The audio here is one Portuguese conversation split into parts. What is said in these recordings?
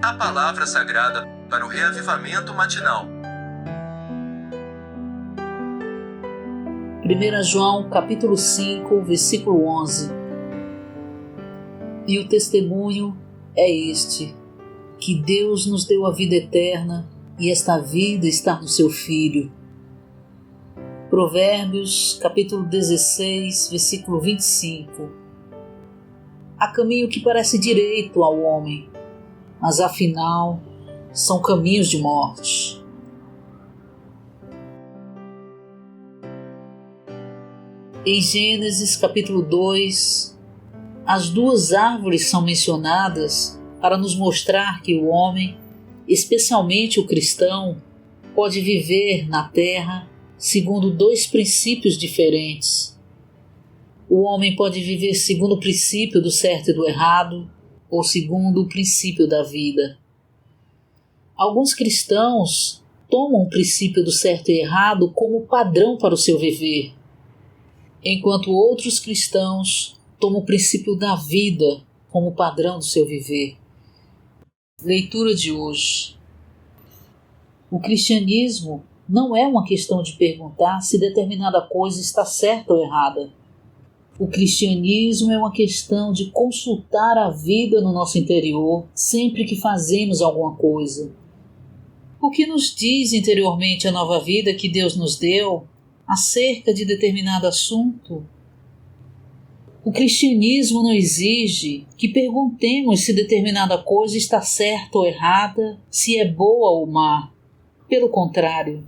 A palavra sagrada para o reavivamento matinal. 1 João capítulo 5, versículo 11. E o testemunho é este, que Deus nos deu a vida eterna, e esta vida está no seu Filho. Provérbios capítulo 16, versículo 25. Há caminho que parece direito ao homem, mas afinal são caminhos de morte. Em Gênesis capítulo 2, as duas árvores são mencionadas para nos mostrar que o homem, especialmente o cristão, pode viver na terra segundo dois princípios diferentes. O homem pode viver segundo o princípio do certo e do errado, ou segundo o princípio da vida. Alguns cristãos tomam o princípio do certo e errado como padrão para o seu viver, enquanto outros cristãos tomam o princípio da vida como padrão do seu viver. Leitura de hoje. O cristianismo não é uma questão de perguntar se determinada coisa está certa ou errada. O cristianismo é uma questão de consultar a vida no nosso interior sempre que fazemos alguma coisa. O que nos diz interiormente a nova vida que Deus nos deu acerca de determinado assunto? O cristianismo não exige que perguntemos se determinada coisa está certa ou errada, se é boa ou má. Pelo contrário,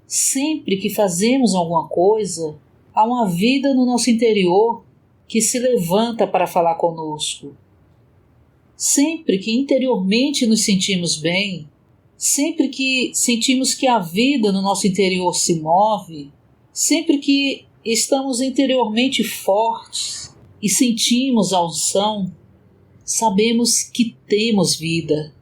sempre que fazemos alguma coisa, há uma vida no nosso interior que se levanta para falar conosco. Sempre que interiormente nos sentimos bem, sempre que sentimos que a vida no nosso interior se move, sempre que estamos interiormente fortes e sentimos a unção, sabemos que temos vida.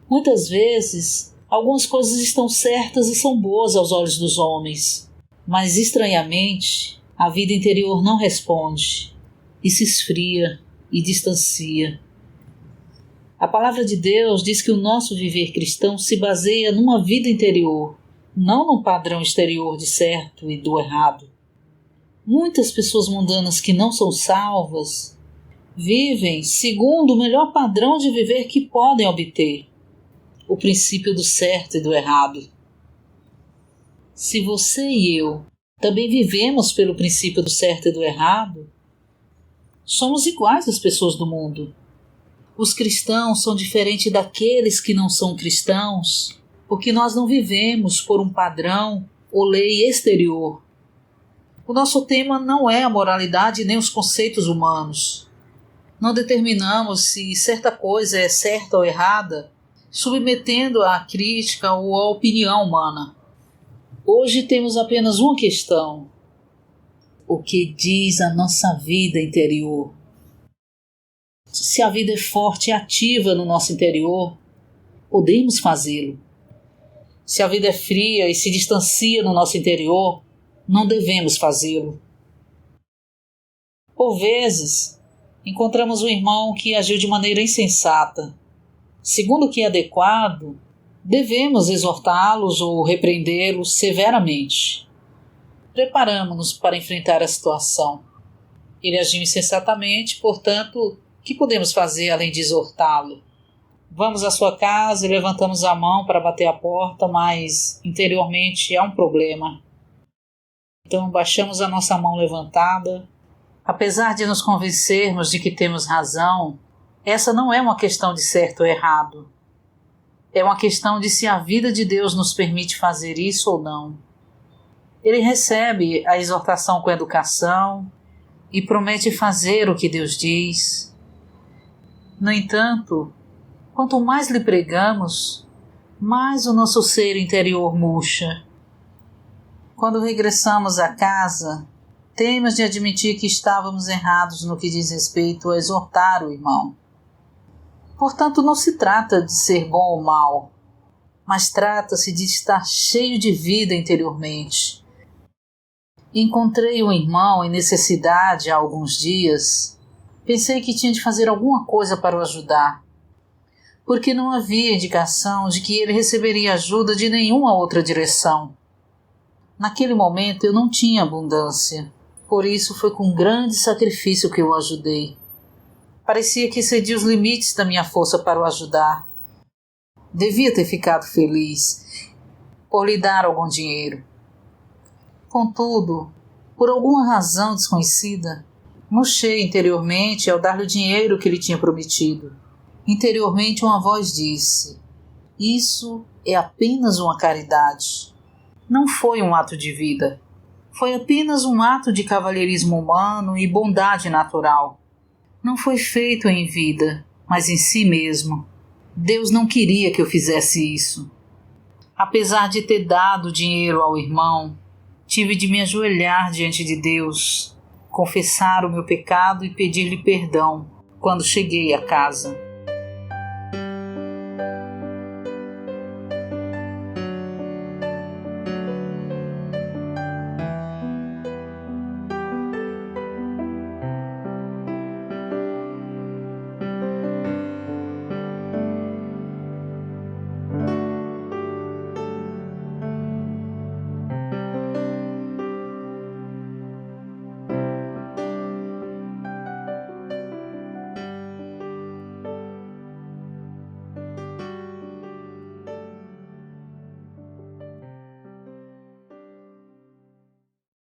Muitas vezes, algumas coisas estão certas e são boas aos olhos dos homens, mas estranhamente, a vida interior não responde e se esfria e distancia. A palavra de Deus diz que o nosso viver cristão se baseia numa vida interior, não num padrão exterior de certo e do errado. Muitas pessoas mundanas que não são salvas vivem segundo o melhor padrão de viver que podem obter, o princípio do certo e do errado. Se você e eu também vivemos pelo princípio do certo e do errado, somos iguais às pessoas do mundo. Os cristãos são diferentes daqueles que não são cristãos, porque nós não vivemos por um padrão ou lei exterior. O nosso tema não é a moralidade nem os conceitos humanos. Não determinamos se certa coisa é certa ou errada, submetendo à crítica ou à opinião humana. Hoje temos apenas uma questão: o que diz a nossa vida interior? Se a vida é forte e ativa no nosso interior, podemos fazê-lo. Se a vida é fria e se distancia no nosso interior, não devemos fazê-lo. Por vezes, encontramos um irmão que agiu de maneira insensata. Segundo o que é adequado, devemos exortá-los ou repreendê-los severamente. Preparamo-nos para enfrentar a situação. Ele agiu insensatamente, portanto, o que podemos fazer além de exortá-lo? Vamos à sua casa e levantamos a mão para bater a porta, mas interiormente há um problema. Então baixamos a nossa mão levantada. Apesar de nos convencermos de que temos razão, essa não é uma questão de certo ou errado. É uma questão de se a vida de Deus nos permite fazer isso ou não. Ele recebe a exortação com educação e promete fazer o que Deus diz. No entanto, quanto mais lhe pregamos, mais o nosso ser interior murcha. Quando regressamos à casa, temos de admitir que estávamos errados no que diz respeito a exortar o irmão. Portanto, não se trata de ser bom ou mal, mas trata-se de estar cheio de vida interiormente. Encontrei um irmão em necessidade há alguns dias. Pensei que tinha de fazer alguma coisa para o ajudar. porque não havia indicação de que ele receberia ajuda de nenhuma outra direção. Naquele momento eu não tinha abundância, por isso foi com grande sacrifício que eu o ajudei. Parecia que excedi os limites da minha força para o ajudar. Devia ter ficado feliz por lhe dar algum dinheiro. Contudo, por alguma razão desconhecida, murchei interiormente ao dar-lhe o dinheiro que lhe tinha prometido. Interiormente uma voz disse: isso é apenas uma caridade. Não foi um ato de vida. Foi apenas um ato de cavalheirismo humano e bondade natural. Não foi feito em vida, mas em si mesmo. Deus não queria que eu fizesse isso. Apesar de ter dado dinheiro ao irmão, tive de me ajoelhar diante de Deus, confessar o meu pecado e pedir-lhe perdão quando cheguei a casa.